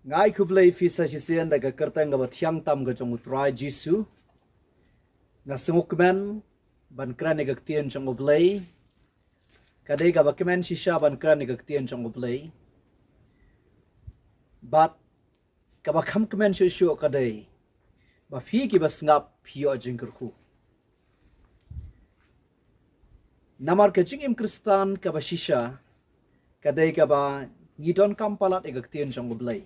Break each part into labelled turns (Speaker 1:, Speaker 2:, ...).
Speaker 1: Ngai kublai fisa sisian daga kerteng ga bathiang tam ga jong utrai Jisu na sengukmen ban kran ga ktien jong ublai kadai ga bakmen shisha ban kran ga ktien jong ublai bat ka bakham kmen shu kadai ba fi ki basngap phio jingkurku namar ka jingim kristan ka ba shisha kadai ka ba ngidon kampalat ga ktien jong ublai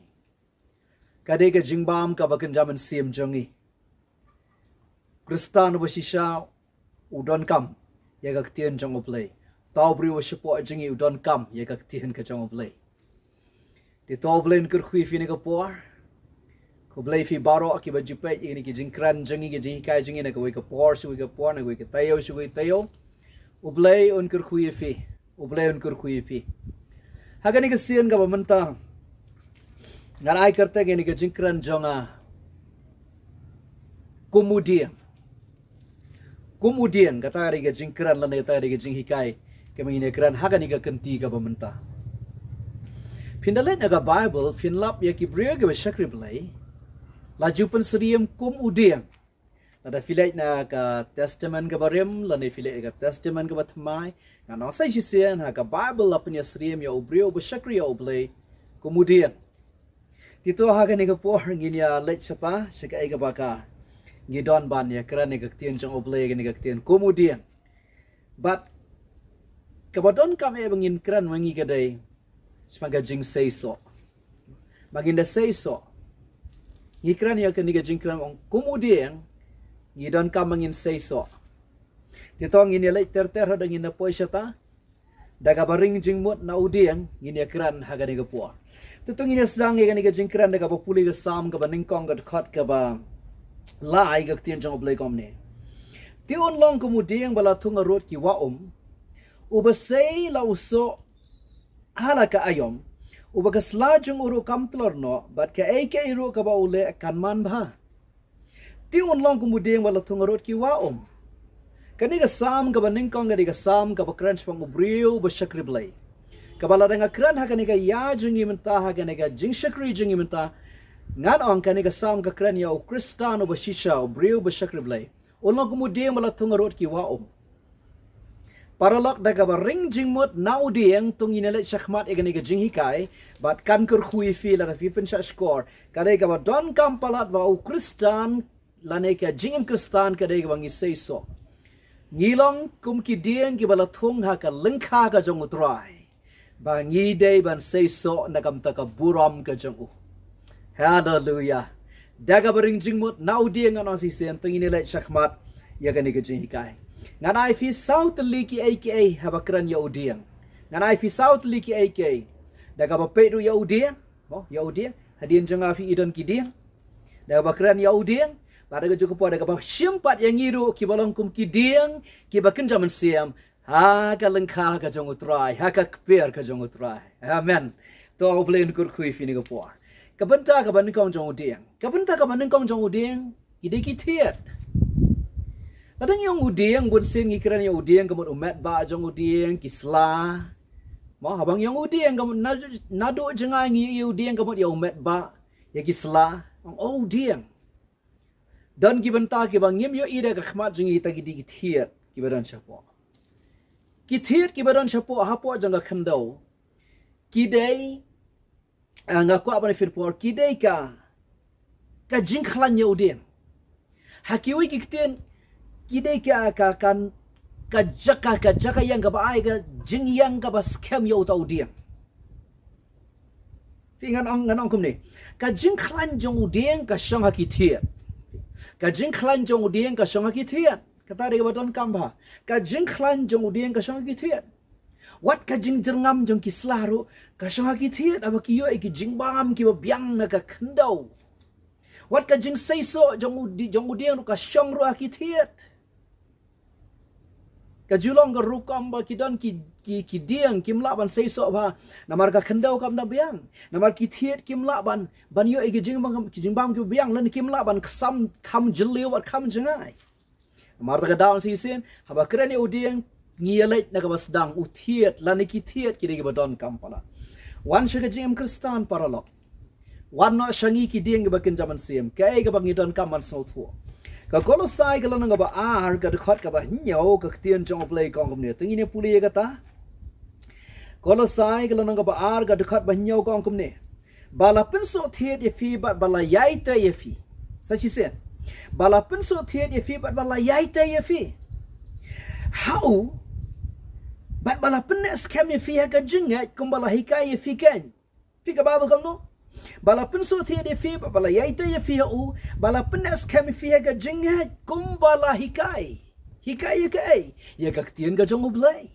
Speaker 1: kadai ka jingbam ka bakan jaman sim jongi kristan wa shisha udon kam ya ga ktien jong ublai tau bri wa shipo jingi udon kam ya ga ktien ka jong ublai ti to blen kur khui fi ne ka por ko blai fi baro ki ba jipe ini ki jingkran jongi ki jing kai jingi na ka wi ka por su wi ka por na wi ka tayo su wi tayo ublai on kur khui fi ublai on kur khui fi hagani ka sien ga ba manta ngarai karte gini ke jingkran jonga Kum U Dieng Kum U Dieng kata ri ke jingkran lan kata ri ke jinghikai ke mengine kran hagani ka kenti ka bamenta pindalet naga bible finlap ya ki bria ke shakri blai la jupen seriam Kum U Dieng ada filai na ka testament ka barem lan filai ka testament ka batmai ngano sai sisian ha ka bible lapnya seriam ya ubrio be shakri ya oblai Kum U Dieng Tito hagan ega por nginya lech sapa sika ega baka ngidon ban ya kran ega ktien jong oblay ega ktien Kum U Dieng but kabadon kam e bangin kran wangi kadai smaga jing seiso maginda seiso ngikran ya kan ega jing kran Kum U Dieng ngidon kam mangin seiso tito nginya lech ter hadangin na poisata daga baring jing mut na U Dieng nginya kran hagan ega por Tutung ini sedang ni ka jingkran da ka puli ka Salm ka ningkong ka khot ka ba lai ka tien jong oblai kom ne ti on long Kum U Dieng bala thunga rot ki wa ubasei la uso hala ka ayom ubaga slajung uru kamtlor no bat ka eke iru ka ba ule kanman bha ti on long Kum U Dieng bala thunga rot ki wa kani ka Salm ka ningkong ka Salm ka crunch pang ubriu ba shakri blai kabala dengan kran hakani ka ya jingi menta hakani ka jing shakri jingi menta ngan ong kani ka Salm ka kran ya o kristano ba shisha o briu ba shakri blai ulong Kum U Dieng mala thunga rot ki wa paralok daga ba ring jing mot na U Dieng tung inale shakmat egani ka jing hikai bat kan kur khui fi la fi fin sha score kadai ka ba don kam palat ba o kristan lane ka jingim kristan kadai ka bangi sei so ngilong Kum Ki Dieng ki bala thung ha ka lingkha ka jong utrai bangi day ban say so nakam taka buram ka jong hallelujah daga baring jingmut na U Dieng ano si sen tingin nila shakmat ya gani ka jing hikai nganai fi south liki aka habakran ya U Dieng nganai fi south liki aka daga ba pedu ya U Dieng ya U Dieng hadin janga fi idon ki Dieng daga bakran ya U Dieng pada ka juko pada ka ba simpat yang ngiru ki balong Kum Ki Dieng ki bakin jaman siam ha ka lengkha ka jong utrai ha ka kper ka jong utrai amen to oblen kur khui fi ni ko por ka banta ka ban kong jong U Dieng ka banta ka ban kong jong U Dieng ide ki thiet kadang yung U Dieng bun sin ngikran yung U Dieng kamot umat ba jong U Dieng kisla mo habang yung U Dieng kamot nado jengai ngi U Dieng kamot yung umat ba ya kisla O Dieng dan ki banta ki bang ngim yo ida ka khmat jing ita ki di thiet ki badan chapo Kithiet ki badan chapo hapo janga khandau kidai anga ko abane firpor kidai ka jing khlan U Dieng hakiwi ki kiten kidai ka kan ka jaka yang ka ba ai ka jing yang ka ba scam yo U Dieng fingan ong kum ni ka jing khlan jong U Dieng ka shang ha kithiet ka jing khlan jong U Dieng ka shang ha kithiet kata dia badon kamba ka jing khlan jong U Dieng ka shang ki thiet wat ka jing jerngam jong ki slaru ka shang ki thiet aba ki yo ki jing bam ki biang na ka khandau wat ka jing seiso jong U Dieng ka shang ru ki thiet ka julong ka rukam ba ki don ki Dieng kim la ban seiso ba namar ka khandau kam na biang namar ki thiet kim la ban yo ki jing bam ki biang lan kim la ban sam kham jliu wat kham jangai Marta ka daon si sin haba kran U Dieng ngialet na ka basdang uthiet laniki thiet ki de badon kampala wan shiga jing kristan paralok wan no shangi ki dieng ga bakin jaman sim kai ga bangi don kaman so thu ka Kolosai ga lan ga ba ar ga khot ga ba nyo ga tien jong play kong kum ne tingi ne puli ga ta Kolosai ga lan ga ba ar ga khot ba nyo kong kum ne bala pin so thiet ye fi ba bala yai ta ye fi sachi se bala pin so thiet ye fi ba bala yai ta ye fi how but bala pin ne scam ye fi ga jinga kum bala hikai ye fi kan fi ga ba kam no bala pin so thiet ye fi ba bala yai ta ye fi u bala pin ne scam ye fi ga jinga kum bala hikai ye kai ye ga tien ga jong blai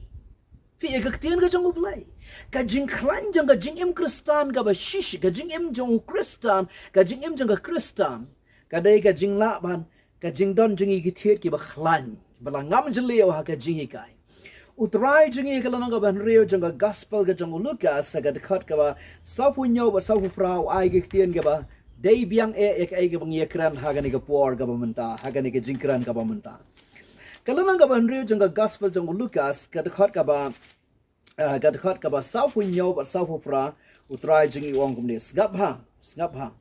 Speaker 1: fi ye ga tien ga jong blai ka jing khlan jang ga jing im kristan ga ba shish ga jing im jong kristan ga jing im jong ga kristan ka dai ga jing la ban ka jing don jing gi thiet ki ba khlan bala ngam jleo ha ka jing hi kai utrai jing gi kala ga ban reo jang ga gospel ga jong Lukas ga khat ka ba sau pu nyo ba sau pu prau ai gi tien ga ba dei biang ek ga bang ye kran ha ga ni ga por ga ba menta ha ga ni ga jing kran ga ba menta kala ga ban reo jang ga gospel jong Lukas ga khat ka ba gad khat ka ba sau pu nyo ba sau pu pra utrai jing i wong kum ne sgap ha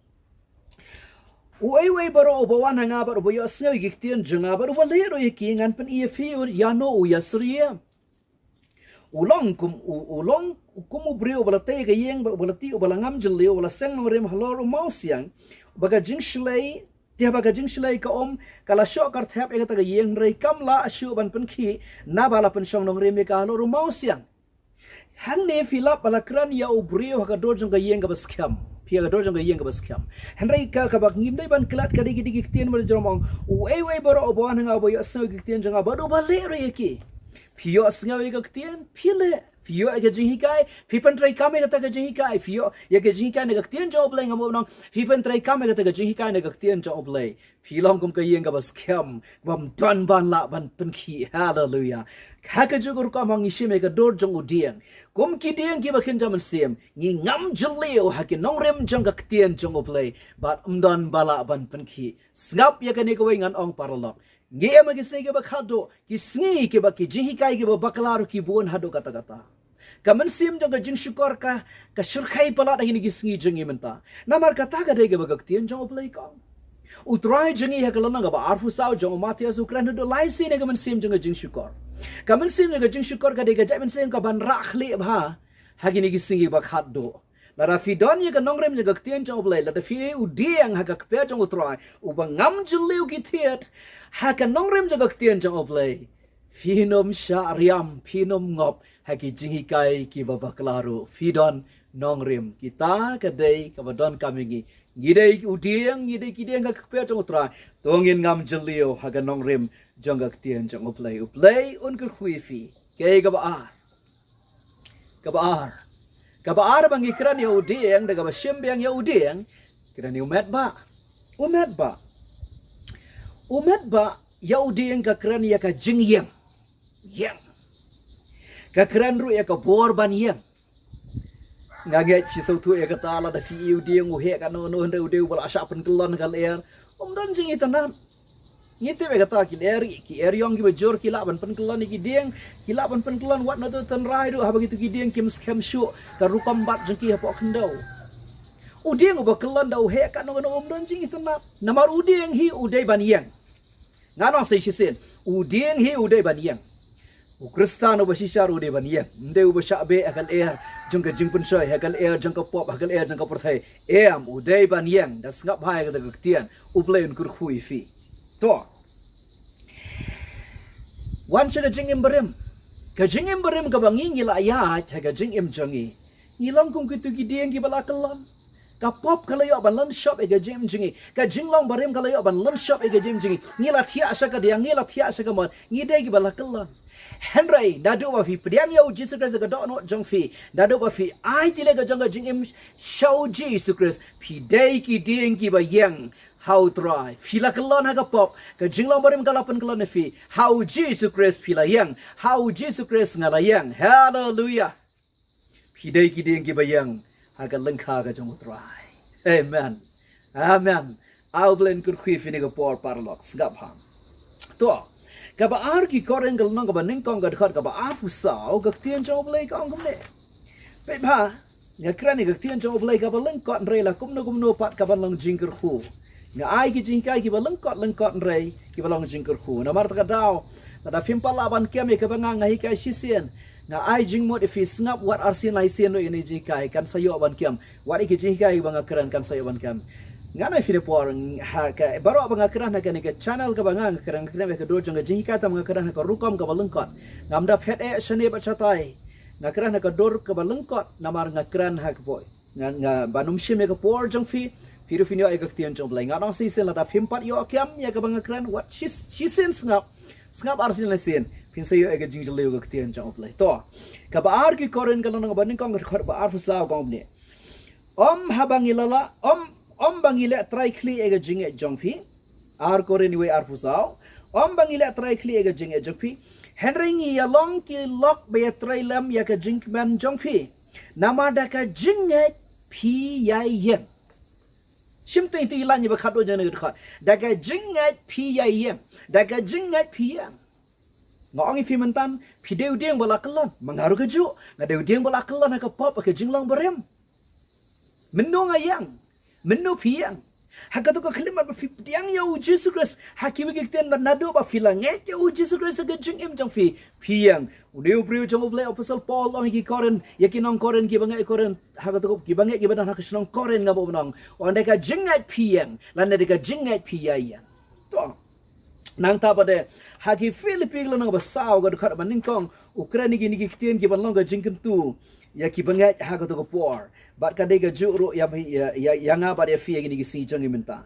Speaker 1: uai baro obawan hanga ba obo yo sel gi tien janga ba obo le ro yeki ngan pen ie fi ya no u ya sria ulong kum ubrio bala te ga yeng ba bala ti bala ngam jle bala seng no rem halor mau siang baga jing shlei dia baga jing shlei ka kala sho kar thap e ta ga yeng rei kam la ashu ban pen khi na bala pen shong nong rem ka halor mau siang hang ne filap bala kran ya ubrio ha dor jong ga yeng ga baskam pia ga dor jong ga yeng ga baskam henry ka bak ngim dai ban klat ka digi digi tien mal jomong u ei baro oban nga bo ya sa gi tien jong ba do ba le re ki pio asnga ga tien pile pio ga jing kai pipan trai kam ga ta ga jing kai pio ya ga jing kai ga tien job le ngam nong pipan trai kam ga ta ga jing kai ga tien job le pilong kum ka yeng ga baskam bam don ban la ban pen ki hallelujah Haka jugur ka mang ishime ka dor jong udieng. Kum ki dieng ki bakin jaman sim. Ngi ngam jeleo haki nong rem jong ka ktien jong uplay. Bat umdan bala ban penki. Snap ya ka nikaway ngan ong paralok. Ngi ema ki sige bakhado. Ki sngi ki baki jihi kai ki baklaru ki buon hado kata-kata. Kaman sim jong ka jing syukor ka syurkai pala dah ini ki sngi jong imenta. Namar kata ka dege baka ktien jong uplay kong. Utrai jengi hakalana ga ba arfu sao jong Matias Ukraine do laisi ne kaman sim jong ka jing syukor. Kaman sim ne gajing syukur ka dega jaman sim ka ban rakhli bha hagini gi singi ba khat do la ra fi don ye ka nongrem je ga tien job le la da fi u dieng ha ka pe jong utrai u ba ngam jliu ki thiet ha ka nongrem je ga tien job le fi nom sha riam fi nom ngop ha ki jingi kai ki ba baklaro fi don nongrem kita ka dei ka ba don kamingi ngidei u dieng ngidei ki dieng ka pe jong utrai tongin ngam jliu ha ka nongrem jangak tien jang uplay unkul khuifi ke gabaar bang ikran ya udieng daga bashim yang ya udieng kiran umet ba ya udieng ka kran ya ka jing yang ka kran ru ya ka bor ban yang ngaget fi sautu ya ka tala da fi udieng u he ka no hande udeu bal asha pen kelon kal er dan jing itanan Ngite be kata ki yong ki bajor ki la ban pen kelon ki dieng ki la ban pen kelon wat na tu tan rai do ha begitu ki dieng kim scam shu ka rukam bat jeng ki ha pok kendau udieng ba kelon dau he ka no don jing itna namar udieng hi udai ban yang ngano sei shisen udieng hi udai ban yang u kristano ba shishar udai ban yang ndeu ba shabe akal er jeng ka jing pun shoy akal er jeng ka pop akal er jeng ka perthai am udai ban yang das ngap hai ka gtian upleun kur khui fi to wan sa gajing imberim ka bangi ngila ayat ha gajing im jangi ngilang kung kitu gidieng ki balakalon ka pop kalayo ban lon shop e gajing jingi ka jinglong barim kalayo ban lon shop e gajing jingi ngila thia sa ka dia ngila thia sa ka mon ngide ki balakalon henry dadu wa fi pdiang yo jesus christ ka do no jong fi dadu wa fi ai tile ka jong jing im show jesus christ fi dei ki dieng ki ba yang how try fila kelon ha ka pop ka jinglong barim kalapan kelon fi how jesus christ fila yang how jesus christ ngala yang hallelujah pidai ki ding ki bayang ha ka lengkha ka jong try amen aublen kur khui fini ka por paradox gap ham to ka ba ar ki koreng nong ka ba ning kong ka khat ka ba afu sao ka tien job le kong kum le pe ba nga kran ni gaktian jong oblay ka baleng kot rela kumno pat ka balong jingker khu nga ai ki jingkai ki baleng kot rei ki balong jingker khu na mar ta daw da fimpa laban kem ye ka banga ngai kai sisien nga ai jing mod if snap what arsin lai sien no ini jingkai kan sayo ban kem what iki jingkai banga kran kan sayo ban kem nga na file por ha ka baro banga kran ka ni ka channel ka banga kran ka do jong jingkai ta banga kran ka rukom ka baleng kot ngamda phet e shane ba chatai ngakran ka dor ka balengkot namar ngakran ha ka boy nga banum shim ka por jong fi firu finyo ay gaktian jong blay ngarang sisen la da pimpat yo akyam ya ka bangakran what she sins ngap arsin la sin fin sayo ay jing jole gaktian jong blay to ka baar ki koren ka lang baning kong khar baar sa kong ne habangilala bangile try kli ay jing e jong fi ar koren we ar fusao bangile try kli ay jing e jong fi Henry yalong ki lok be trailam ya ka jinkman jongpi namada ka jinget pi ya yen shimte ti lan ba khat do jane ka da ka jinget pi ya yen da ka jinget pi ya ngong fi mentan pi deu deng bola kelon mangaru ka ju na deu deng bola kelon ka pop ka jinglang berem menung ayang menu pi yang Hakato ka kalimat ba fiptiang ya u Jesus Christ hakimi kikten ba nado ba filanget ya u Jesus Christ ka jing im jang fi piang udeu priu jang oblay apostle Paul ong ki koren yakinong koren ki bangai koren hakato ko ki bangai ki badan hakisnong koren ngabo nong onde ka jingat piang lan de ka jingat piyaya to nang ta ba de haki Philippi lan ba saw ga khat ba ningkong Ukraine ki ni kikten ki ban long ga jingkem tu ya ki bangai hakato ko por bat ka dega juro ya nga ba de fi gini gisi jang imenta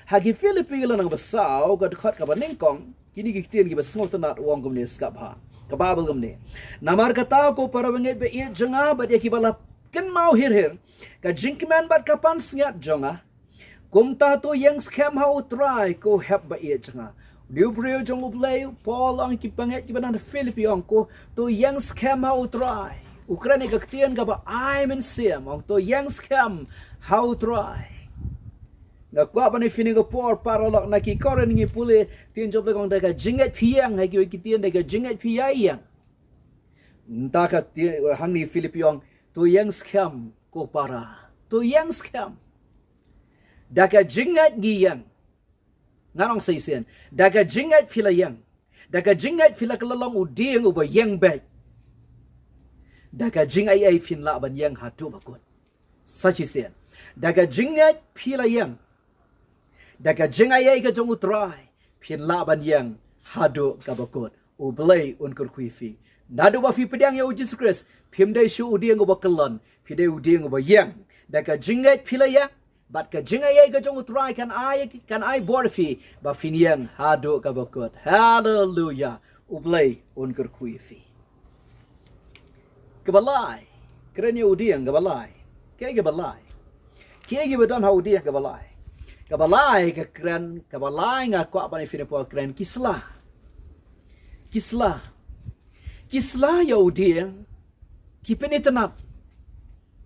Speaker 1: hagi Philippi la nang basaw gad khat ka baning kong kini gi tiel gi basngo tanat wong gumne skap ha ka babel gumne namar ka ta ko parabange be ye janga ba de ki bala ken mau hir ka jinkman bat ka pan sngat jonga kumta to yang scam how try ko help ba ye janga diu brio jong ublay Paul ang ki panget ki banan Philippi ong ko to yang scam how try Ukraine gaktian ka ba I'm in siam ong to yang scam how try na kwa ba ni fini ko por paralok na ki koren ngi pule tin job kong daga jinget piang ha ki kitian daga jinget piyang nta ka hang ni Philippiong to yang scam ko para to yang scam daga jinget giyang nganong saisen daga jinget filayang daga jinget filakalong uding uba yang bag daga jing ai fin la ban yang hatu bakut sachi sen daga jingat pila yang daga jing ai ka jong utrai fin la ban yang hadu ka bakut u blai un kur khuifi nadu ba fi pedang ya Jesus Christ phim dai shu udieng ba kalon fi dai udieng ba yang daga jingat pila yang bat ka jing ai ka jong utrai kan ai bor fi ba fin yang hadu ka bakut hallelujah u blai un kur khuifi kebalai kerana udiang kebalai kaya badan ha udiang kebalai ke keren kebalai ngak kwa bani fine po keren kisla ya udiang kipenitenat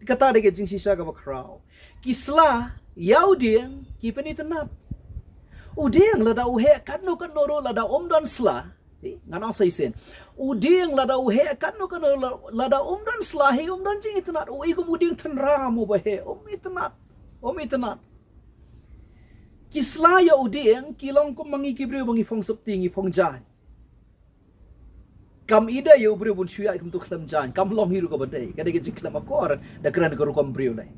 Speaker 1: kata de jing sisa ka bakrau kisla ya udiang kipenitenat udiang lada uhe kanno ro lada omdan sla nganong saisen uding lada uhe kan no kan lada umdan slahi umdan jing itnat u ikum uding thanra mu bahe itnat kisla ya uding kilong kum mangi kibre bangi phong sapti ngi phong jan kam ida ya ubre bun shuya ikum tu khlam jan kam long hiru ka badai kada ge jiklam akor da kran ka rukom briu lai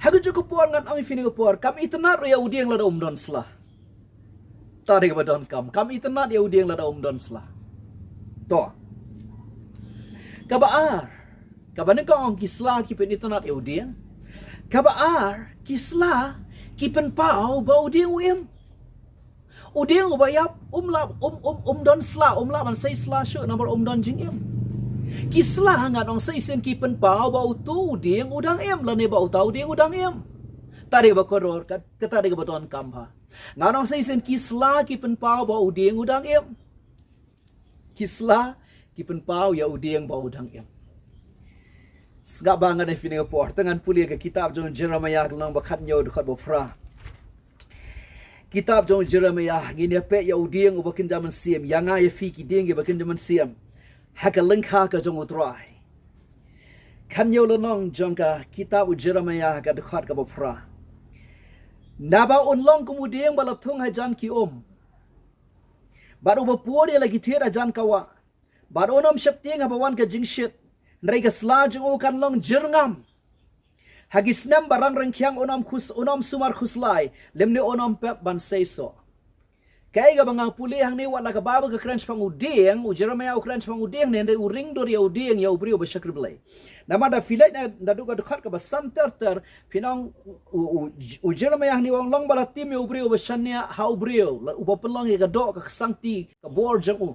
Speaker 1: hagu juku por ngan ang fini ko por kam itnat ya uding lada umdan slah tadi ke badon kam itnat ya uding lada umdan slah to kabaar kabanin kong kisla kipen itnat ya uding kabaar kisla kipen pau ba uding uding ubayap don sla man say sla shu number don jing kisla ngan ong say sen kipen pau ba utu uding udang la ne ba utau uding udang tadi ba koror kata de ba don kamha nganong say sen kisla kipen pau ba uding udang kisla kipen pau ya uding ba udang Sgak bangan na fini po tangan puli ka kitab jong Jeremiah lang bakat nyo dekat bopra kitab jong Jeremiah gini pe ya uding ubakin zaman siam yanga ya fi ki ding bakin zaman siam haka lengkha ka jong utrai kan yo lonong jongka kitab Jeremiah ka dekat ka bapra naba unlong kemudian balatung hajan ki baru bapur dia lagi tiada jan kawa baru onom syapting habawan ka jingshit nrega slajung kan long jerngam hagisnam barang rengkyang onom sumar khuslai lemne onom pep ban seiso kaya ga bangang puli hang ni wala ka baba ka crunch pang udieng u Jeremiah crunch pang udieng ne ndai uring do dia udieng ya ubrio ba shakri blai nama da filai na du ka dekat ka ba santer pinang u Jeremiah ni wang long bala tim ya ubrio ba shania ha ubrio u ba pelong ya ka do ka sangti ka bor jang u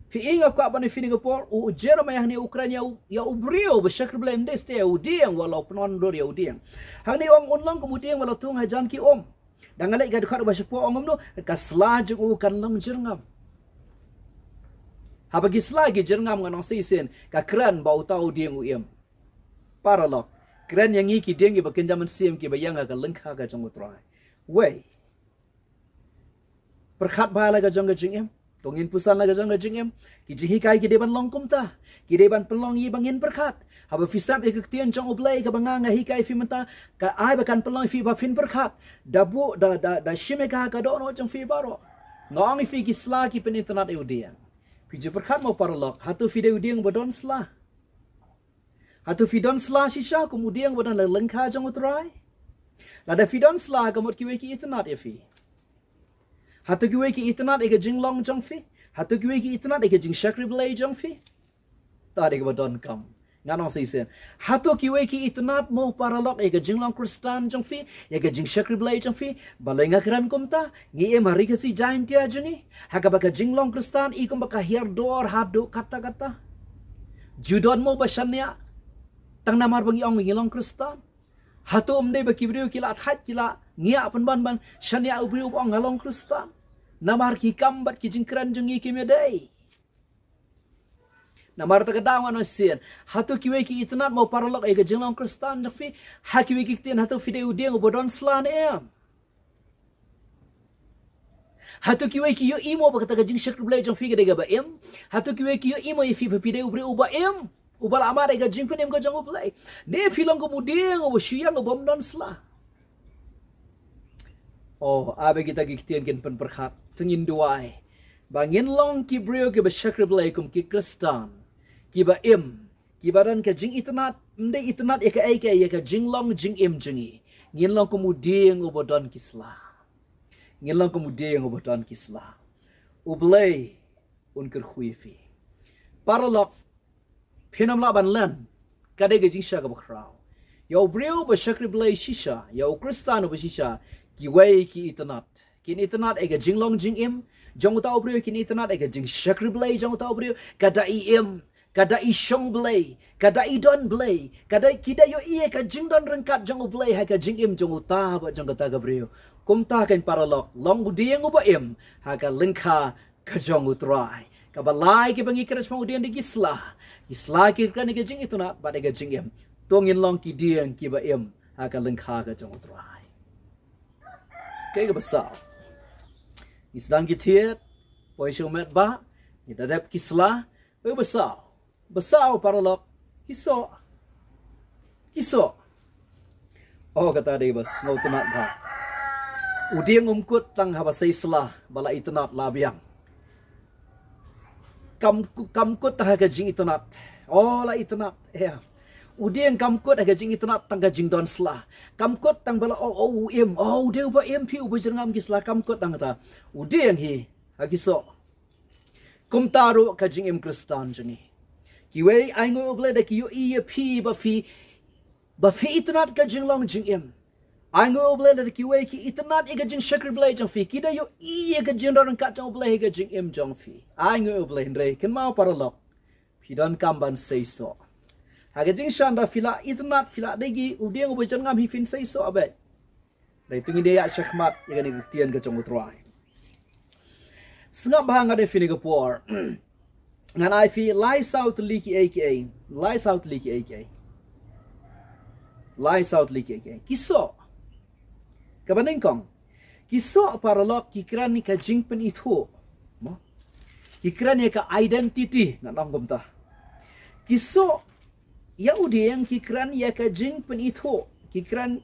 Speaker 1: fi inga ka ba ni fini ka por u Jeremiah ni Ukraina ya ubrio ba shakri blai ndai ste udieng walau penon do dia udieng hang ni wang unlong kemudian wala tung hajan ki dangalai ga dekat ba sepo ongom no ka slajung u kan long jerngam habagi slagi jerngam nganong seisen ka kran bau tau dieng uiem paralog kran yang iki dieng ba kenjaman sim ki bayang ga lengkha ga jong utrai wei perkhat ba la ga jong ga jingem tongin pusan la ga jong ga jingem ki jihi kai ki deban long kumta ki deban pelong yi bangin perkhat haba fisap ek tian jong ublai ka banganga hi kai fi menta ka ai bakan pelong fi ba fin perkhat dabu da shime ka do no jong fi baro ngong fi ki sla ki pen internet e udiang Piju perkat mau paralog, hatu fi deu dieng bodon sla. Hatu fi don sla shisha kemudian bodon lengkha jong utrai. Lada fi don sla kamot kiwe ki internet e fi. Hatu kiwe ki internet e jing long jong fi. Hatu kiwe ki internet e jing shakri blay jong fi. Tadi ke bodon kam. Nganong seisen. Hatu kiwe ki internet mau paralog e jing long kristan jong fi. E jing shakri blay jong fi. Balenga kran kumta. Ngi e mari kasi jain tia jengi. Haga baka jinglong kristan ikum baka hiar dor hadu kata-kata. Judon mo ba shania tang namar bangi ong ngilong kristan. Hatu umde baki brio kila athat kila ngia ban shania ubrio ong ngalong kristan. Namar ki kambat ki jingkran jengi kimedai. Namar tagadang ano sin. Hatu kiwe ki itnat mo paralok ega jinglong kristan jafi. Hakiwe ki tin hatu fideu dieng ubodon slan em. Hatu kiwe ki yo imo ba kata jing shakri blay jong fi ga dega ba em. Hatu kiwe ki yo imo ifi pa pide ubre uba em. Uba la amare ga jing penem ga jong ublay. Ne filong kemudian uba shuyang uba mdon sla. Oh, abe kita giktian kin pen perkhat tengin duai. Bangin long ki brio ki ba shakri blay kum ki kristan. Ki ba em. Ki baran ka jing itnat mde itnat eka eka ka jing long jing em jingi. Ngin long kemudian uba don kisla. Ngilang kemudian yang obotan kisla. Ublay unkir khuifi. Paralog pinam laban lan kade ga jingsha ga bakrao. Ya ubrio ba shakri blay shisha, ya ukristan ba shisha ki wei ki itanat. Kin itanat ega jinglong jingim, jong uta ubrio kin itanat ega jing shakri blay jong uta ubrio kada im kada ishong blay, kada idon blay, kada kida yo iye ka jingdon rengkat jong ublay ha ka jingim jong uta ba jong kata gabrio. Kumta kan paralog long udieng ubaim ha ka lengkha ka jong utrai. Ka balai ki bangi keres pengudian di gisla. Gisla ki kan ke jing itu nak pada ke jingim. Tongin long ki dieng ki baim ha ka lengkha ka jong utrai. Ke besar. Isdang ki tiet poi shumet ba ni dadap kisla besar. Besar paralog kiso. Oh kata dia bas ngau tunat ba. Udieng umkut tang habasai selah bala itanat labiang. Kamkut tang hagajing itanat. Oh la itanat ya. Udieng kamkut hagajing itanat tang gajing don selah. Kamkut tang bala im. Oh dia uba MP uba jerngam kislah kamkut tang ta. Udieng hi hagiso. Kumtaru kajing im kristan jengi. Kiwe aingo uble da kiyo iya pi ba fi itanat kajing long jing im. Aingo uble da kiwe ki itanat ega jing shakri blay jong fi kida yo iya ka jing dorang kat jong uble ega jing im jong fi. Aingo uble hindre ken mau paralok. Pidan kamban seiso. Haga jing shanda fila itanat fila degi udieng uba jerngam hi fin seiso abet. Dai tungi dia shakmat ega ni gutian ka jong utrai. Sengap bahang ada fini gapor. Ngan ai fi lai south liki aka. Lai south liki aka. Lai south liki aka. Kiso. Kabaning kong. Kiso paralog kikiran ni ka jingpen itu. Kikiran ni ka identity. Ngan langgom ta. Kisok ya udieng kikran ya ka jing pen itho kikran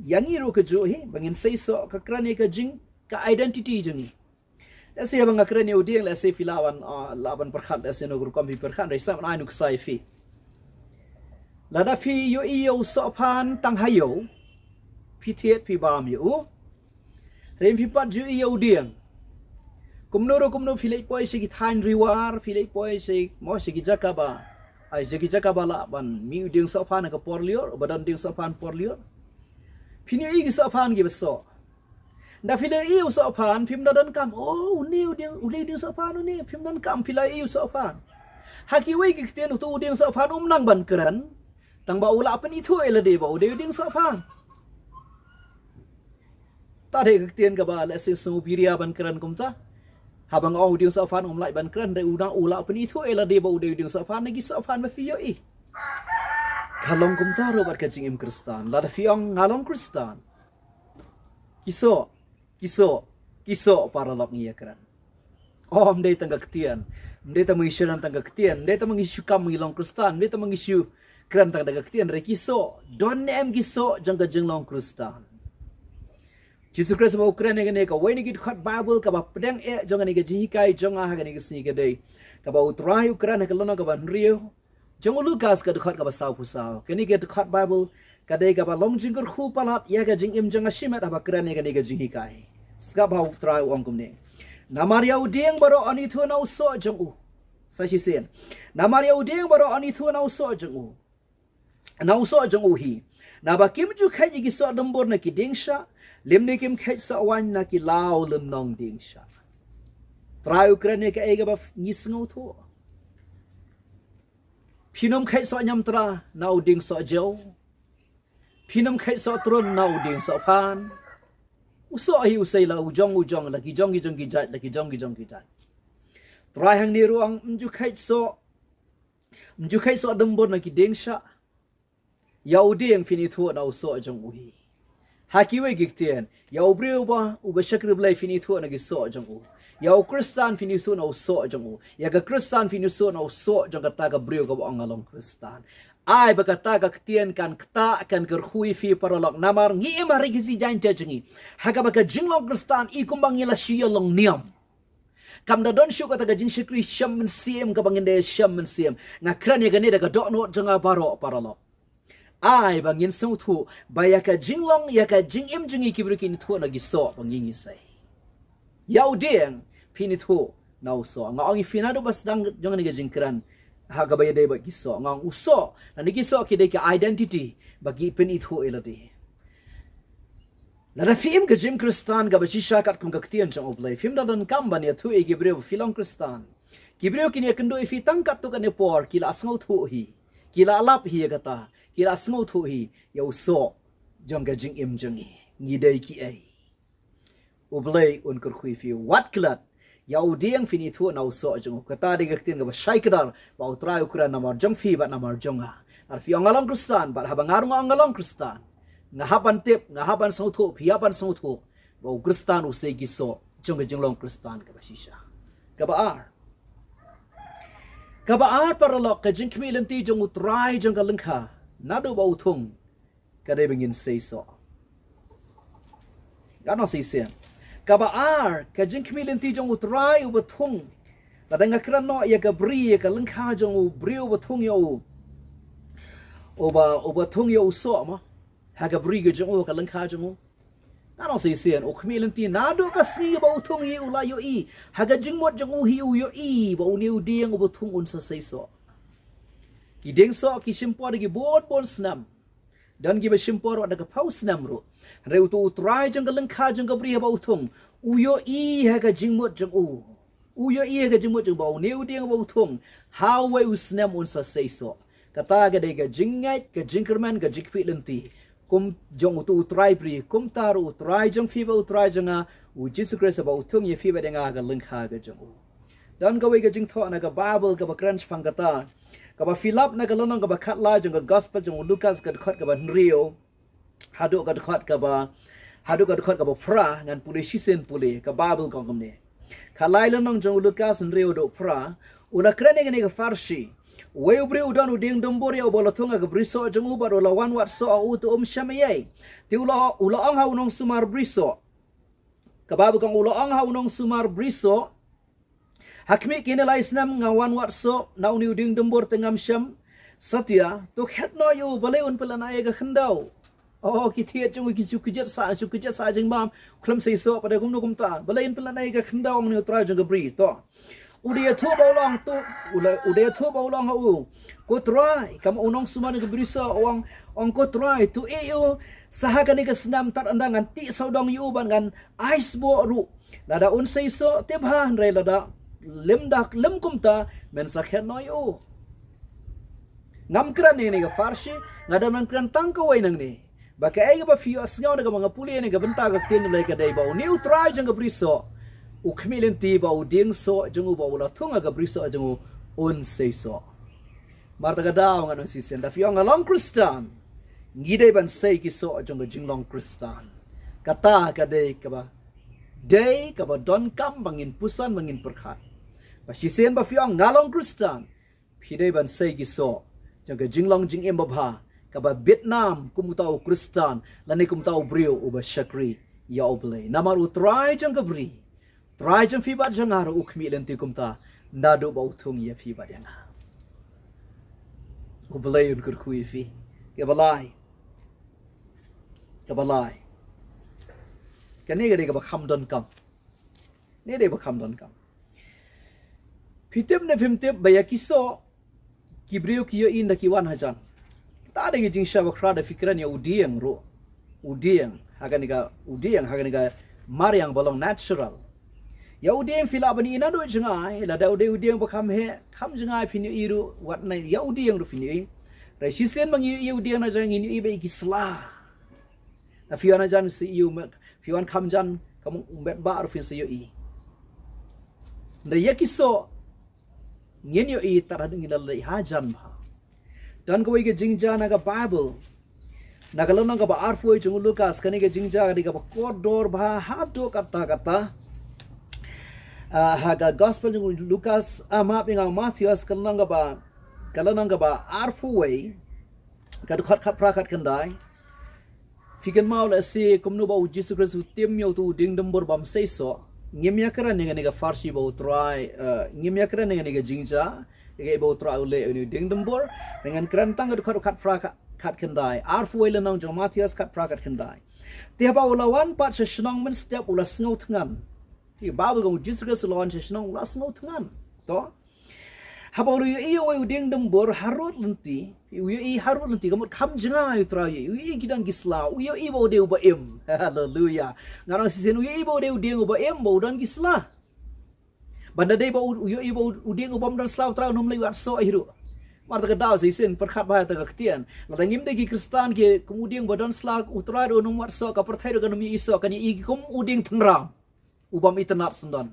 Speaker 1: yang iru ke jo bangin seiso ka kran ya ka jing ka identity jengi. Lase bang kran ya udieng lase filawan laban perkhat lase no guru kompi perkhat resam anu ksai fi. Lada fi yo iyo sopan tang hayo fi thiet fi bam yo. Rem fi pat ju iyo udieng. Kumno filai poi segi thain riwar filai poi segi mo segi jakaba ai segi jakaba la ban mi ding sopan ka porlior badan ding sopan porlior phini i sopan gi beso da filai i sopan phim dan kam ding sopan ni phim dan kam filai i sopan haki wei gi ten tu ding sopan nang ban keran tang ba ula pen itu ele de ba ding sopan ta de gi ten ka ba la se su biria ban keran kumta habang ding sopan lai ban kran re udang ula pen itu ela de bau ding sopan lagi sopan ma fiyo i kalong kum taro bat kajing im kristan la da fiong ngalong kristan kiso para lok ngia kran mde tangga ketian mde ta mengisyu tangga ketian mde ta mengisyu kam ngilong kristan mde ta mengisyu kran tangga ketian re kiso don em kiso jangga jenglong kristan Jesus Christ ba Ukraine ngene ka wai ni git khat Bible ka ba pedang jong ni ga jikai jong ha ga ni ga sni ga dei ka ba utrai Ukraine ka lona ka ba rio jong Lukas ka khat ka ba sau pusau ke ni get khat Bible ka dei ka ba long jing kur khu palat ya ga jing im jong shimat ba Ukraine ga ni ga jikai ska ba utrai ong kum ne namaria udieng baro ani thu na uso jong u sa shi sen namaria udieng baro ani thu na uso jong u na uso jong u hi na ba kim ju khai gi so dombor na ki dingsha lim ni kim khet sa wan na ki lao lim nong ding sha trai Ukraine ka ega ba ngis ngau thu phinom khet so nyam tra nau ding so jo phinom khet so tron nau ding so phan uso hi usai la ujong la ki jong ki jat la ki jong ki jat trai hang ni ruang mju khet so dombor na ki ding sha yau ding fini thu nau so jong uhi haki we giktian ya ubreu ba ubashakrib lai fini thu na gi so jangu ya kristan fini thu na so jangu ya ga kristan fini so na so jang ta ga breu ga angalong kristan ai ba kata ga ktian kan kta kan ker hui fi paralok namar ngi ma ri gi jan jangi haga ba ga jinglong kristan i kumbang ila shiya long niam kam da don shu ka ta ga jing shikri sham men siem ga bangin de sham men siem na kran ya ga ne da ga do no janga baro paralok ai bangin so thu bayaka jinglong yaka jingim jingi kibrukin thu na giso bangin isai yau deng pini thu na uso nga ang finado bas dang jong ni jingkran ha ga bayade ba giso nga uso na ni giso ki de ka identity bagi pini thu eladi la da film ga jim kristan ga bashisha kat kum ga ktian jong oblay film da dan kam ban ya thu e gibreu filong kristan gibreu kin ya kendo ifi tangkat tu kan e por kila asngau thu hi kila alap hi ga ta kila asngau thu hi ya uso jong ga jing im jongi ngidai ki ai ublay un kur khui fi wat klat ya udieng fini thu na uso jong kata de gaktin ga shai kadar ba utrai ukra namar jong fi ba namar jonga ar fi angalong kristan ba habangar ngo angalong kristan ngahaban tip ngahaban sau thu phiaban sau thu ba kristan usai giso jong ga jinglong kristan ka basisha ka ba ar paralok ka jing kmilen ti jong utrai jong ga lengkha nado ba uthung ka de bengin sei so gano sei sen ka ba ar ka jing kmilen ti jong utrai u bathung la danga kran no ya ga bri ka lengkha jong u bri u bathung yo o bathung yo so ma ha ga bri ga jong u ka lengkha jong u gano sei sen o kmilen ti nado ka si ba uthung yi u la yo i ha ga jing mot jong u hi u yo i ba u ni u dieng u bathung un sa sei so ki ding so ki simpor gi bot bon snam dan gi be simpor wa daga pau snam ro re u tu trai jang ga lengkha jang ga bri ba uthung u yo i ha ga jing mot jang u yo i ha ga jing mot jang ba u ni u dieng ba uthung how we u snam un sa sei so kata ga de ga jing ngai ga jing kerman ga jik pi lenti kum jong tu trai pri kum tar u trai jang fi ba u trai janga u Jesus Christ ba uthung ye fi ba de nga ga lengkha ga jang u dan ga we ga jing tho na ga bible ga ba crunch pangata kaba Philip na galonong kaba khatla jong gospel jong Lukas kad khat kaba Rio hadu kad khat kaba pra ngan puli shisen puli ka Bible kong kamne khalai lonong jong Lukas Rio do pra una krene ngene ka farshi we ubri udan uding dombor ya bola tunga ke briso jeng ubar ulawan wat so au tu syamiyai ti ula ang ha unong sumar briso kababu kang ula ang ha unong sumar briso hakmi kinalai snam ngawan wat so na uni uding dombor tengam syam satya tu khat no yu baleun pelana ga khendau oh kitia chung kujat sa jeng mam khlam sei so pada gum no gum ta baleun pelana ga khendau ni utrai jeng bri to udia thu baulong tu udia thu baulong au ko try kam unong sumana ke brisa ong ko try tu eu sahagani ke senam tar andangan ti saudong yu ban gan ice bo ru lada un sei so tebha re lada lem kumta men sakhet no yu ngam kran ni ga farshi ngada man kran tang ko wai nang ni ba ka ai ba fiu asngau daga mga puli ni ga benta ga tin le ka dai ba new try jang ga briso ukmilin ti ba uding so jangu ba ula thunga ga briso jangu un sei so marta ga daw nga nang sisen da fiong along kristan ngide ban sei ki so jangu jinglong kristan kata ka dei ka ba don kam bangin pusan bangin perkhat ba sisen ba fiong ngalong kristan phidei ban sei ki so jangu jinglong jing em ba ka ba vietnam kumutau kristan lani kumutau brio uba shakri ya oble namar utrai jangu bri try jam fi bat jangar ukmi lenti kumta nadu ba uthung ya fi bat yang ublay un kur kui fi ke balai kani ga de ba kham don kam ne de ba kham don kam fitem ne fimtep ba ya kiso kibriu kiyo in da kiwan hajan ta de jing sha ba khra da fikran ya udieng haganiga mariang bolong natural ya udeng fila bani ina do jengai la da udeng bakam he kham jengai fini iru wat nai ya udeng ru fini rai sisen bang yu udeng na jang ini ibe kisla na fiona jan si yu fion kham jan kam bet ba ru fin si yu i na yakiso ngen yu i tara ding la lai hajan ba dan ko ge jingja na ga bible na ga lonang ga ba arfu jung lukas kani ge jingja ga ba kodor ba ha do kata haga gospel jung Lukas ama pingang Matthews kalanga ba arfu way kad khat prakat kandai figen maul asi kumnu ba Jesus Christ tim yo tu ding dembor bam sei so ngemya kara nega farsi ba utrai ngemya kara nega jingja ge ba utrai ule ni ding dembor dengan kerantang kad khat prakat kandai arfu way lanang jung Matthews khat prakat kandai tiap ba ulawan pat sesnong men setiap ulas ngau tengam Bible kong Jesus Christ lawan sesnong ulas ngau tengan to habolu yu wa udeng dembor harut lenti kamut kham jenga yu tra yu gidan gisla yu bo de ba em hallelujah ngarang sisen yu bo de udeng ba em bo dan gisla banda de ba yu bo udeng bom dan slaw tra nom le wat so hiru marta ka daw sisen perkhat ba ta ka ktian la ngim de ki kristan ke kemudian badan slag utra do nom wat so ka perthai do ka nom iso kan i kum udeng thengram ubam itanat sendan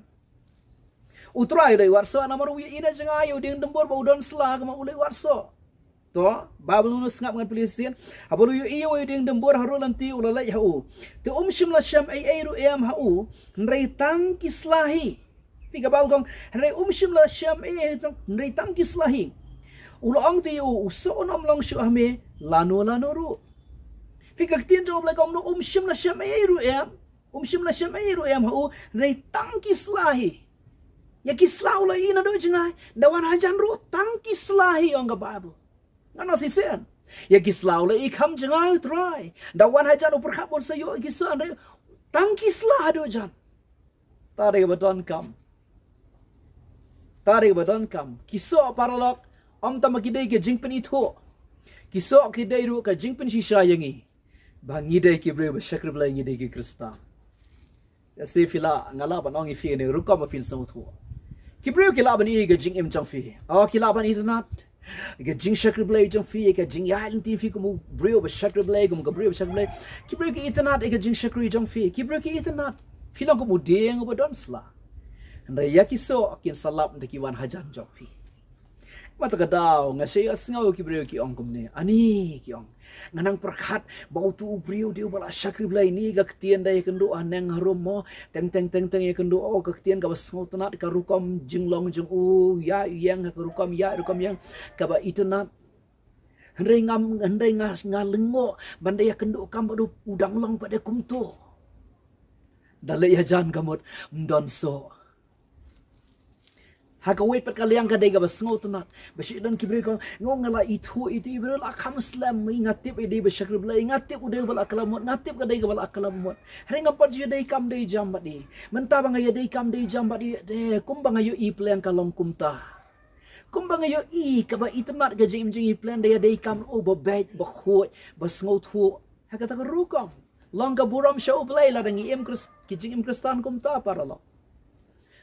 Speaker 1: utrai dai warso namar wi ina janga yu ding dembor ba udon sla ma ulai warso to bablu no ngap ngan polisian abulu yu iyo ding dembor harulanti ulalai hau te shimla sham ai ru em hau nrei tang kislahi figa balgong nrei shimla sham ai nrei tang kislahi ulong ti uso nom long shu ame lanu ru figa tin job la gong no shimla sham ai ru em shimla sham ai ru em hau nrei tang kislahi ya kislau la ina do jengai dawan hajan ru tang kislahi on ga bible ano si sen ya kislau la ikam jengai try dawan hajan upur khabon sayo kisan re tang kislah do jan tare badon kam kiso paralok om tamakidai ke jingpen itu kiso kidai ru ka jingpen shisha yangi bangi dai ki bre ba shakr bla ngi dai ki krista ya se fila ngala ban ong ifi ne ruka ma fin so thu kibreu kilaban i ga jing im jang fi kilaban is not ga jing shakr blay jang fi ga jing ya tin fi kum breu ba shakr blay kum ga breu shakr blay kibreu ki itanat ga jing shakr jang fi kibreu ki itanat filang kum udeng ba don sla nda ya ki so kin salap nda ki wan hajan jang fi Mata kadaw nga siya asngaw ki brio ki ong kumne. Ani ki ong. Nganang perkat bau tu brio dia bala syakri blai ni ga ketien dai kendo aneng harum mo teng ya kendo o ga ketien ga basngaw tanat ka rukom jinglong jing u ya yang ka rukom yang ka ba itunat hendai ngalengo bandai ya kendo kam badu udang long pada kumto. Dalai ya jan gamot mdonso. Hakawait pat kaliang kadai ga basngaw tanat basidan kibre ko ngala itu ibro la kam slam ngatip ide basyakri blai ngatip udah bala kalamot ngatip kadai ga bala kalamot ringa pat je dai kam dai jambat di menta bang ya dai kam dai jambat di de kumbang ayo i plan kalong kumta kumbang ayo i ka ba itanat ga jing i plan dai kam o ba bait ba khoi basngaw thu hakata ka rukom long ga buram show blai la dangi ki jing kristan kumta para lo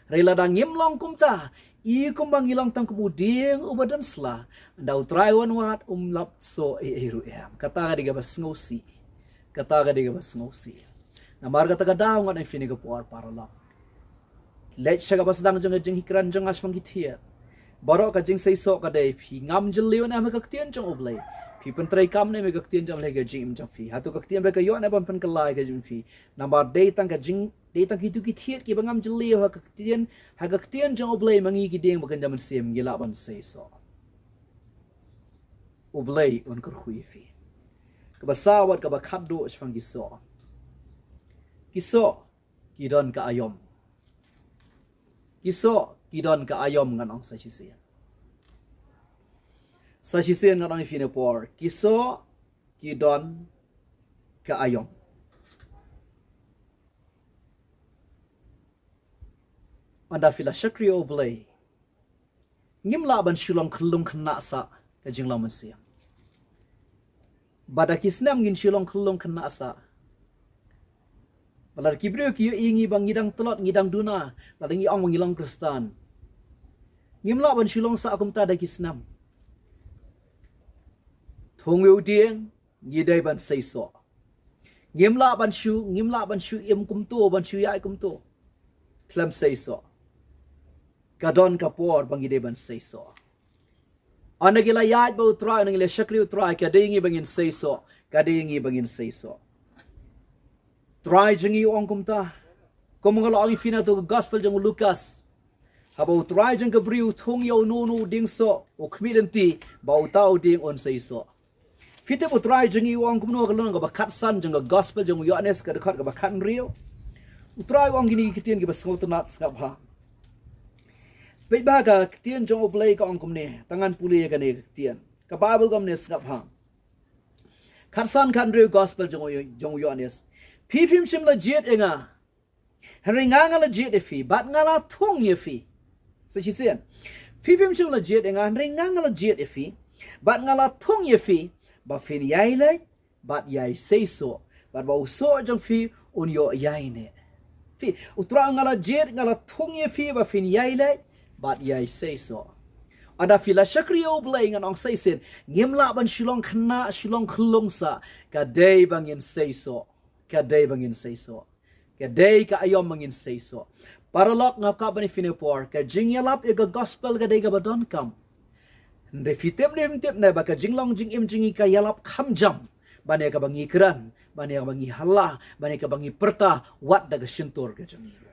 Speaker 1: rela dangim long kumta i kumbang ilang tang kemudian ubadan sla ndau try one wat lap so eru kata ga diga basngosi na marga taga daw ngan fini ga puar para la let siya ga basdang jeng hikran jeng as mangithia baro ka jeng sei so ka dai phi ngam jeliu na magaktian jeng oblay phi pentrai kam ne magaktian jeng lega jing jeng phi hatu kaktian ba ka yo na ban pen kalai ga jeng phi number day tang ka jing tang kitu kithiet ki bangam jeli ha kaktian jang oblay mangi ki deng bakan jaman sem gila ban sei so oblay on kar hui fi ka basawat ka bakhaddo shfang kiso kidon ka ayom ngan ong sa chisen ngan ong fi ne por kiso kidon ka ayom anda fila syakri oblay ngimla ban shulong khlung khna sa ka jingla mansia bada kisnam ngin shulong khlung khna sa balar kibrio ki ingi bang ngidang telot ngidang duna ladangi ong ngilong kristan ngimla ban shulong sa akum ta da kisnam Kum U Dieng ngidai ban seiso ngimla ban shu im kumto ban shu yai kumto klam seiso kadon kapor bangide ban seiso anagila yaj ba utrai nangile syakri utrai kadingi bangin seiso try jengi ong kumta komongala ang fina to gospel jeng Lukas haba utrai jeng kabriu thung yo no dingso o khmidenti ba utau ding on seiso fite utrai jengi ong kumno kalon ga bakat san jeng gospel jeng Ioanis ka dekat ga bakan rio utrai ong gini kitien gi basngotunat skabha Baga ketien jong oblay ka ong kumne tangan puli ka ne ketien ka Bible kam ne skap hang khatsan kan re gospel jong Ioanis phim sim la jet enga henringa ngala jet efi bat ngala thung ye fi sa chi sen phim sim la jet enga henringa ngala jet efi bat ngala thung ye fi ba fin yai le bat yai sei so bat ba so jong fi un yo yai ne fi utra ngala jet ngala thung ye fi ba fin yai le bat yai say so ada fila syakri oblay ngan ong say sin ngimla ban shulong khna shulong khlong sa ka day bangin say so ka day ka ayom bangin say so paralok nga ka bani finipor ka jingyalap ega gospel ka day ka badon kam nde fitem na baka jinglong jingim jingi ka yalap khamjam bani ka bangi kran bani ka bangi hala bani ka bangi perta wat daga shintor ka jangi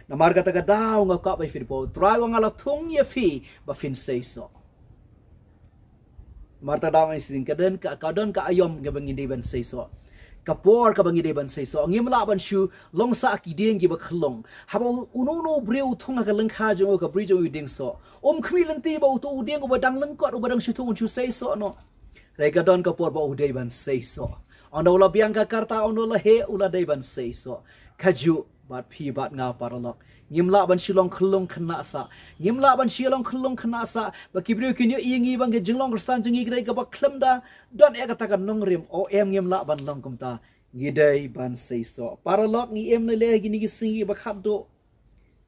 Speaker 1: na marga taga daw nga ka bay finipo try wa ngala thung ye fi ba fin say so marta daw ang isin kadon ka ayom nga bangi deban say so kapor ka bangi deban say so ang imla ban shu long sa ki ding gi ba khlong haba uno breu thung ka lang kha jo ka bri jo ding so khmilanti ba tu ding ba dang lang ko ba dang shu thung chu say so no re ka don kapor ba deban say so ono la biang ka karta ono la he ula deban say so khaju bat phi bat nga paralok ngimla ban shilong khlong khna sa ba kibru kinyo ingi bang ge jinglong kristan jingi grei ka ba khlamda don ekata ka nongrim o em ngimla ban long kumta ngidai ban seiso paralok ngi em le gi ni gi singi ba khaddo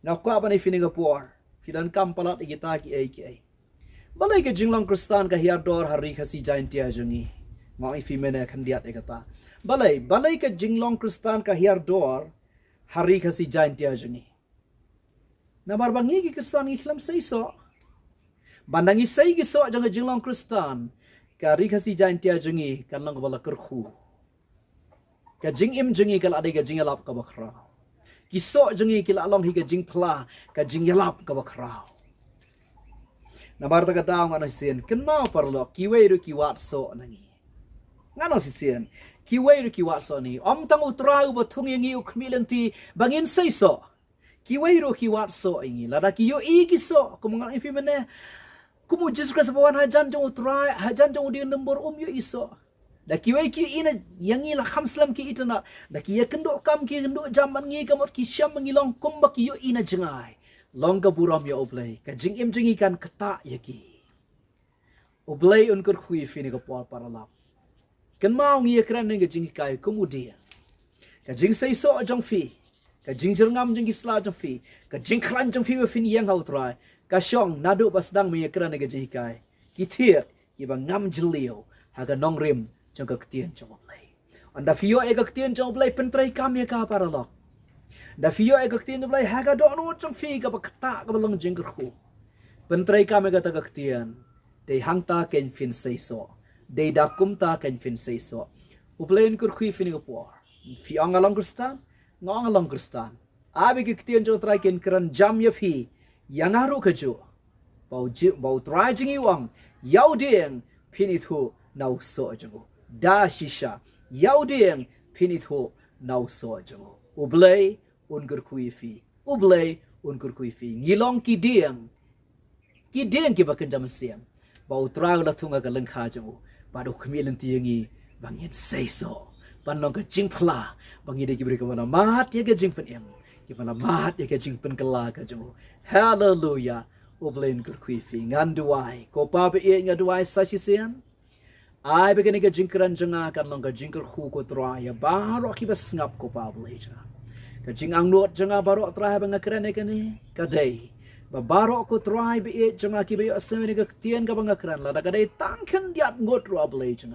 Speaker 1: na kwa ban fini ga por fidan kam palat igita ki ai balai ge jinglong kristan ka hiar dor hari khasi jain tia jungi ngai fi mena khandiat ekata balai ka jinglong kristan ka hiar dor hari khasi jain tia jungi na barbangi ki kristan ngi khlam seiso bandangi sai giso jang jinglong Kristan ka rikasi jain tia jengi kan lang bala kerhu ka jing im jengi kal adai ka jing yalap ka bakra giso jengi kila along hi ka jing pla ka jing yalap ka bakra na barta ka daw ngano sien kenma parlo kiwei ru kiwat so nangi ngano sien kiwei ru kiwat so ni om tang utrau batung yangi ukmilanti bangin sai so kiwei ru kiwat so ingi lada kiyo igi so kumangan ifi mene kumu Jesus Christ bawan hajan jong utrai hajan jong di nombor yo iso da kiwei ki ina yangi la khamslam ki itana da ki yakendo kam ki kendo jaman ngi kamot ki syam ngilong kumba ki yo ina jengai long ka buram yo oblay ka jing im jingi kan kata yaki oblay un kur khui fini ko por paralap kan mau ngi kran ngi jingi kai Kum U Dieng ka jing sai so jong fi ka jing jerngam jing isla jong fi ka jing khlan jong fi we fin yang hau trai ka syong nadu pas dang mi kran ngi jingi kai ki thier ki ba ngam jlio ha ka nong rim jong ka ktien jong oblay anda fio e ka ktien jong oblay pentrai kam ya ka paralok da fio e ka ktien oblay ha ka do no jong fi ka ba kata ka balong jing khu pentrai kam e ka ta ka ktien de hangta ken fin sai so de da kumta ken fin sai so uplen kur khui fin ko por fi ang along Kristan ngong along Kristan abi ki ktien jong trai ken kran jam ya fi yang haru ka jo bau trai jing iwang yau dieng pin itu nau so jong da shisha yau dieng pin itu nau so jong ublay ungur kui fi ublay ungur kui fi ngilong ki dieng ki bakan jam siam bau trau la thunga ka lengkha jong padu khmilen tiangi bangin seiso panong ka jingpla bangi de gibri ka mana mat ya ka jingpen em ki mana mat ya ka jingpen kala ka jong hallelujah ublen kur kui fi nganduai ko pa be e nganduai sasisian ai be ka jingkran janga kan long ka jingkar khu ko tra ya baro ki bas ngap ko pa bleja ka jing ang not janga baro tra ba ngakran ne ka ni ka dei ba baro ko try be e janga ki be asemi ka tien ka bang ngakran la ka dei tangkan diat ngot ro bleja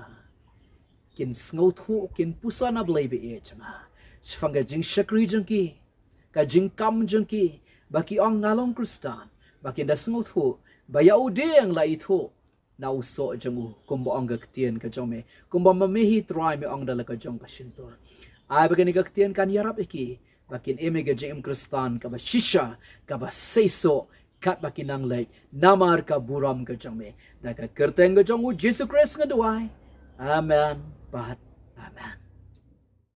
Speaker 1: kin sngot hu kin pusana ble be e janga sfanga jing shakri jangki ka jing kam jangki baki ong ngalong Kristan baki da sngot hu ba yau deng la itu nau so jamu kumba ong gaktien ka jome kumba mamehi try me ong dala ka jong ka shintor ai bagani gaktien kan yarap iki bakin eme ga jim Kristan ka ba shisha ka ba seiso kat bakin nang lek namar ka buram ka jome da ka kerteng ka jong Jesus Christ nga duai amen bat amen